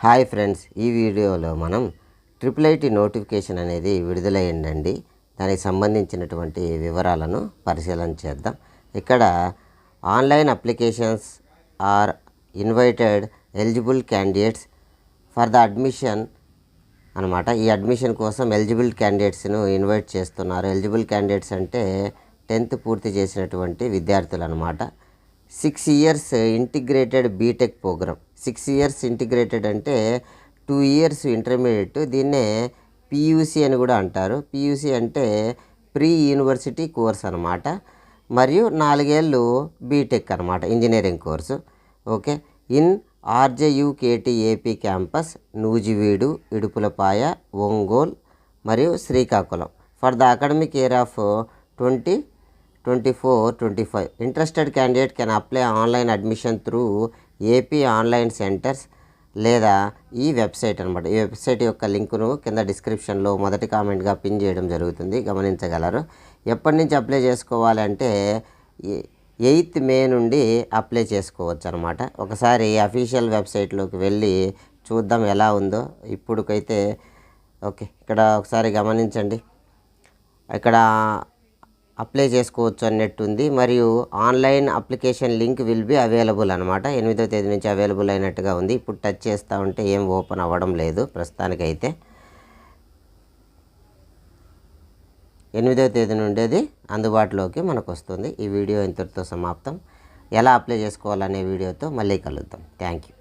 Hi friends, ఈ వీడియోలో మనం ఐఐటి నోటిఫికేషన్ అనేది విడుదలయ్యిందండి. దానికి సంబంధించినటువంటి వివరాలను పరిశీలన చేద్దాం. ఇక్కడ online applications are invited eligible candidates for the admission అనమాట. ఈ అడ్మిషన్ కోసం ఎలిజిబుల్ క్యాండిడేట్స్ను ఇన్వైట్ చేస్తున్నారు. ఎలిజిబుల్ క్యాండిడేట్స్ అంటే 10th పూర్తి చేసినటువంటి విద్యార్థులు అనమాట. 6 years integrated BTech programme. 6 years integrated అంటే 2 years ఇంటర్మీడియట్. దీన్నే పియూసి అని కూడా అంటారు. పియూసి అంటే ప్రీ యూనివర్సిటీ కోర్స్ అనమాట. మరియు 4 ఏళ్ళు బీటెక్ అనమాట, engineering course. Okay. In RGUKT AP campus Nuzvid, Idupulapaya, Ongole మరియు Srikakulam for the academic year of 2024-25. Interested candidate can apply online admission through AP online centres లేదా ఈ వెబ్సైట్ అనమాట. ఈ వెబ్సైట్ యొక్క లింకును కింద డిస్క్రిప్షన్లో మొదటి కామెంట్గా పిన్ చేయడం జరుగుతుంది, గమనించగలరు. ఎప్పటి నుంచి అప్లై చేసుకోవాలంటే 8th May నుండి అప్లై చేసుకోవచ్చు అనమాట. ఒకసారి అఫీషియల్ వెబ్సైట్లోకి వెళ్ళి చూద్దాం ఎలా ఉందో ఇప్పుడుకైతే. ఓకే, ఇక్కడ ఒకసారి గమనించండి. ఇక్కడ అప్లై చేసుకోవచ్చు అన్నట్టుంది. మరియు online application link will be available అనమాట. 8వ తేదీ నుంచి అవైలబుల్ అయినట్టుగా ఉంది. ఇప్పుడు టచ్ చేస్తూ ఉంటే ఏం ఓపెన్ అవ్వడం లేదు ప్రస్తుతానికైతే. 8వ తేదీ నుండి అది అందుబాటులోకి మనకు వస్తుంది. ఈ వీడియో ఇంతటితో సమాప్తం. ఎలా అప్లై చేసుకోవాలనే వీడియోతో మళ్ళీ కలుద్దాం. Thank you.